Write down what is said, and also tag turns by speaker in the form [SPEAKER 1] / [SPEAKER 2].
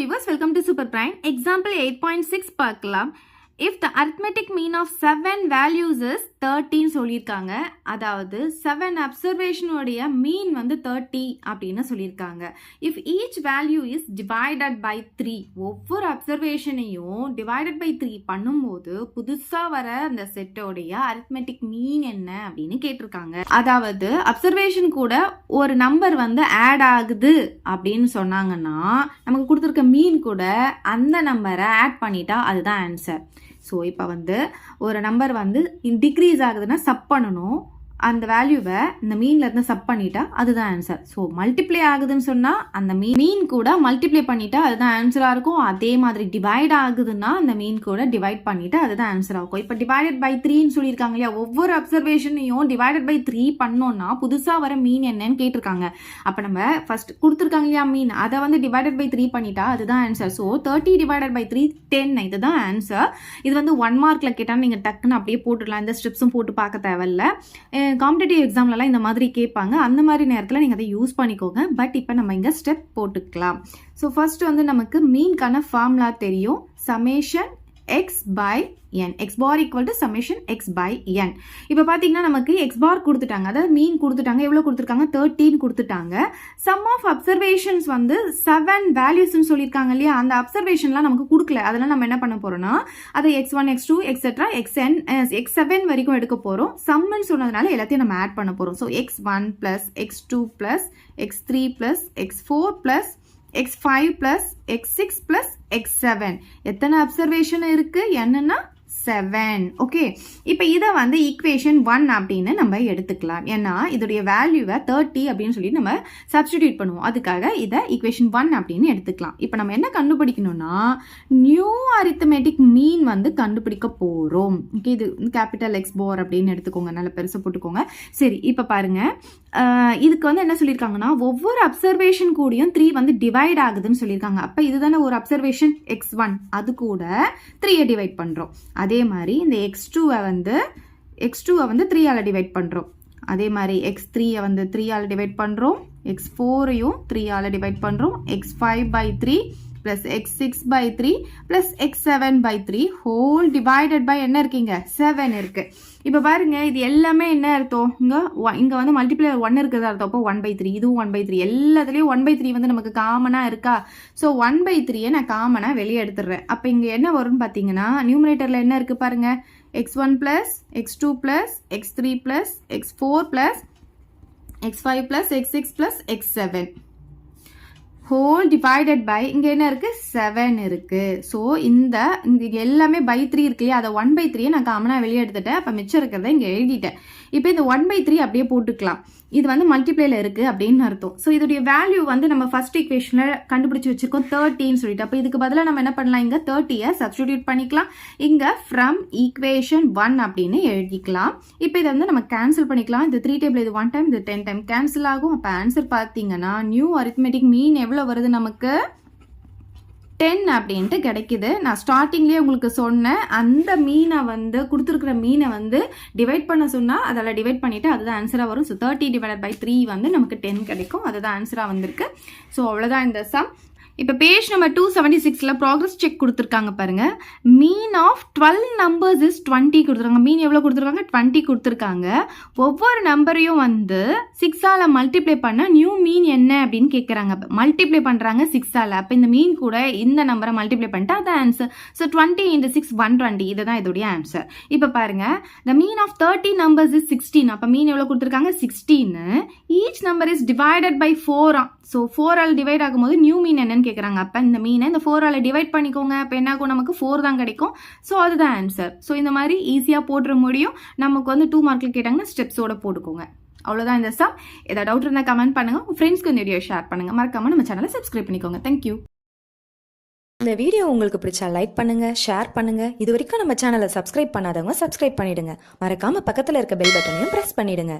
[SPEAKER 1] viewers, welcome to Super Prime. Example 8.6 பார்க்கலாம். If the arithmetic mean of 7 values is 13 சொல்லியிருக்காங்க. அதாவது 7 observation உடைய mean வந்து 30 அப்படின்னு சொல்லியிருக்காங்க. If each value is divided by 3, ஒவ்வொரு observationையும் divided by 3 பண்ணும்போது புதுசா வர அந்த செட்டோடைய arithmetic mean என்ன அப்படின்னு கேட்டிருக்காங்க. அதாவது observation கூட ஒரு நம்பர் வந்து ஆட் ஆகுது அப்படின்னு சொன்னாங்கன்னா நமக்கு கொடுத்துருக்க மீன் கூட அந்த நம்பரை ஆட் பண்ணிட்டா அதுதான் ஆன்சர். ஸோ இப்போ வந்து ஒரு நம்பர் வந்து டிக்ரீஸ் ஆகுதுன்னா சப் பண்ணணும், அந்த வேல்யூவை இந்த மீன்ல இருந்து சப் பண்ணிட்டா அதுதான் ஆன்சர். ஸோ மல்டிப்ளை ஆகுதுன்னு சொன்னா அந்த மீன் கூட மல்டிப்ளை பண்ணிட்டா அதுதான் ஆன்சரா இருக்கும். அதே மாதிரி டிவைட் ஆகுதுன்னா அந்த மீன் கூட டிவைட் பண்ணிட்டா அதுதான் ஆன்சர் ஆகும். இப்போ டிவைடட் பை 3ன்னு சொல்லியிருக்காங்க இல்லையா, ஒவ்வொரு அப்சர்வேஷனையும் டிவைடட் பை 3 பண்ணோம்னா புதுசா வர மீன் என்னன்னு கேட்டிருக்காங்க. அப்ப நம்ம ஃபர்ஸ்ட் கொடுத்துருக்காங்க இல்லையா மீன், அதை வந்து டிவைடட் பை 3 பண்ணிட்டா அதுதான் ஆன்சர். ஸோ 30 டிவைடட் பை 3 10, இதுதான் ஆன்சர். இது வந்து 1 மார்க்ல கேட்டா நீங்க டக்குன்னு அப்படியே போட்டுடலாம், இந்த ஸ்டெப்ஸும் போட்டு பார்க்க தேவையில்ல. காம்படிட்டிவ் எக்ஸாம்லலாம் இந்த மாதிரி கேட்பாங்க, அந்த மாதிரி நேரத்தில் நீங்கள் அதை யூஸ் பண்ணிக்கோங்க. பட் இப்போ நம்ம இங்கே ஸ்டெப் போட்டுக்கலாம். ஸோ ஃபர்ஸ்ட் வந்து நமக்கு மீன்கான ஃபார்முலா தெரியும், summation x by n, x bar equal to summation x by n. இப்போ பார்த்தீங்கன்னா நமக்கு x bar கொடுத்துட்டாங்க, அதாவது மீன் கொடுத்துட்டாங்க, எவ்வளோ கொடுத்துருக்காங்க 13 கொடுத்துட்டாங்க. சம் ஆஃப் அப்சர்வேஷன்ஸ் வந்து 7 வேல்யூஸ்ன்னு சொல்லியிருக்காங்க இல்லையா, அந்த அப்சர்வேஷன்லாம் நமக்கு கொடுக்கல. அதெல்லாம் நம்ம என்ன பண்ண போறோம்னா அதை x1 x2 etcetera xn x7 வரைக்கும் எடுக்க போகிறோம். சம்னு சொன்னதுனால எல்லாத்தையும் நம்ம ஆட் பண்ண போகிறோம். So x1 plus x2 plus x3 plus x4 plus x5 plus x6 plus x7. எத்தனை அப்சர்வேஷன் இருக்கு, என்னன்னா 7. ஓகே, இப்போ இதை வந்து ஈக்குவேஷன் 1 அப்படின்னு நம்ம எடுத்துக்கலாம். ஏன்னா இதோடைய வேல்யூவை 30 அப்படின்னு சொல்லி நம்ம சப்ஸ்டிடியூட் பண்ணுவோம், அதுக்காக இதை ஈக்குவேஷன் 1 அப்படின்னு எடுத்துக்கலாம். இப்போ நம்ம என்ன கண்டுபிடிக்கணும்னா நியூ அரித்மெட்டிக் மீன் வந்து கண்டுபிடிக்க போறோம். ஓகே, இது கேபிட்டல் எக்ஸ் பார் அப்படின்னு எடுத்துக்கோங்க, நல்ல பெருசா போட்டுக்கோங்க. சரி, இப்போ பாருங்க, இதுக்கு வந்து என்ன சொல்லியிருக்காங்கன்னா ஒவ்வொரு அப்சர்வேஷன் கூடயும் 3 வந்து டிவைட் ஆகுதுன்னு சொல்லியிருக்காங்க. அப்போ இதுதானே ஒரு அப்சர்வேஷன் x1, அது கூட 3 டிவைட் பண்றோம். அதே மாதிரி இந்த x2 வந்து 3ஆல டிவைட் பண்றோம். அதே மாதிரி x3 வந்து 3ஆல டிவைட் பண்றோம், x4ஐயும் 3ஆல டிவைட் பண்றோம், x5 by 3 plus x6 by 3 plus x7 by 3 whole divided by என்ன இருக்கீங்க 7 இருக்கு. இப்போ பாருங்க, இது எல்லாமே என்ன அர்த்தம், இங்க வந்து மல்டிப்ளையர் 1 இருக்கிறதா அர்த்தம். அப்போ 1/3, இதுவும் 1/3, எல்லாத்துலேயும் 1/3 வந்து நமக்கு காமனாக இருக்கா. ஸோ 1/3 நான் காமனாக வெளியே எடுத்துடுறேன். அப்போ இங்கே என்ன வரும்னு பார்த்தீங்கன்னா நியூமரேட்டரில் என்ன இருக்குது பாருங்க, x1 plus x2 plus x3 plus x4 plus x5 plus x6 plus x7 whole divided by இங்க என்ன இருக்கு 7 இருக்கு. ஸோ இங்க எல்லாமே by 3 இருக்கு இல்லையா, அதை 1/3 நான் காமனா வெளியே எடுத்துட்டேன். அப்போ மிச்சம் இருக்கிறத இங்க எழுதிட்டேன். இப்போ இந்த 1/3 அப்படியே போட்டுக்கலாம், இது வந்து மல்டிப்ளைல இருக்கு அப்படின்னு அர்த்தம். ஸோ இதோடைய வேல்யூ வந்து நம்ம ஃபர்ஸ்ட் ஈக்குவேஷன்ல கண்டுபிடிச்சு வச்சிருக்கோம் 30 சொல்லிட்டு. அப்போ இதுக்கு பதிலாக நம்ம என்ன பண்ணலாம், இங்க 30 சப்ஸ்டிடியூட் பண்ணிக்கலாம், இங்க ஃப்ரம் ஈக்குவேஷன் 1 அப்படின்னு எழுதிக்கலாம். இப்போ இதை வந்து நம்ம கேன்சல் பண்ணிக்கலாம். இந்த 3 டேபிள் இது 1 டைம், இது 10 டைம் கேன்சல் ஆகும். அப்போ ஆன்சர் பார்த்தீங்கன்னா நியூ அரித்மெட்டிக் மீன் எவ்வளோ வருது நமக்கு 10 அப்படின்ட்டு கிடைக்குது. நான் ஸ்டார்டிங்லேயே உங்களுக்கு சொன்னேன், அந்த மீனை வந்து கொடுத்துருக்குற மீனை வந்து டிவைட் பண்ண சொன்னால் அதில் டிவைட் பண்ணிவிட்டு அதுதான் ஆன்சராக வரும். ஸோ 30 டிவைட் பை 3 வந்து நமக்கு 10 கிடைக்கும், அதுதான் ஆன்சராக வந்திருக்கு. ஸோ அவ்வளோதான் இந்த சம். இப்போ பேஜ் நம்பர் 276ல ப்ராக்ரஸ் செக் கொடுத்துருக்காங்க பாருங்க. மீன் ஆஃப் 12 நம்பர்ஸ் இஸ் 20 கொடுத்துருக்காங்க. மீன் எவ்வளோ கொடுத்துருக்காங்க 20 கொடுத்துருக்காங்க. ஒவ்வொரு நம்பரையும் வந்து 6ஆல மல்டிப்ளை பண்ண நியூ மீன் என்ன அப்படின்னு கேட்குறாங்க. மல்டிப்ளை பண்ணுறாங்க 6ஆல. அப்போ இந்த மீன் கூட இந்த நம்பரை மல்டிப்ளை பண்ணிட்டு அது ஆன்சர். ஸோ 20 × 6 120, இதுதான் இதோடைய ஆன்சர். இப்போ பாருங்க, the mean of 30 numbers is 16. அப்போ மீன் எவ்வளோ கொடுத்துருக்காங்க 16. Each number is divided by 4. So 4ஆல் டிவைட் ஆகும்போது நியூ மீன் என்னன்னு கேட்குறாங்க. அப்போ இந்த மீனை இந்த 4ஆல் டிவைட் பண்ணிக்கோங்க. அப்போ என்ன ஆகும், நமக்கு 4 தான் கிடைக்கும். ஸோ அதுதான் ஆன்சர். ஸோ இந்த மாதிரி ஈஸியாக போட்டுற முடியும். நமக்கு வந்து 2 மார்க்கில் கேட்டாங்கன்னா ஸ்டெப்ஸோட போட்டுக்கோங்க. அவ்வளோதான் இந்த சம். ஏதாவது டவுட் இருந்தால் கமெண்ட் பண்ணுங்க, உங்கள் ஃப்ரெண்ட்ஸ்க்கு இந்த வீடியோ ஷேர் பண்ணுங்க, மறக்காம நம்ம சேனலை சப்ஸ்கிரைப் பண்ணிக்கோங்க. தேங்க்யூ.
[SPEAKER 2] இந்த வீடியோ உங்களுக்கு பிடிச்சா லைக் பண்ணுங்க, ஷேர் பண்ணுங்க. இது வரைக்கும் நம்ம சேனலை சப்ஸ்கிரைப் பண்ணாதவங்க சப்ஸ்கிரைப் பண்ணிடுங்க. மறக்காம பக்கத்தில் இருக்க பெல் பட்டனையும் பிரஸ் பண்ணிடுங்க.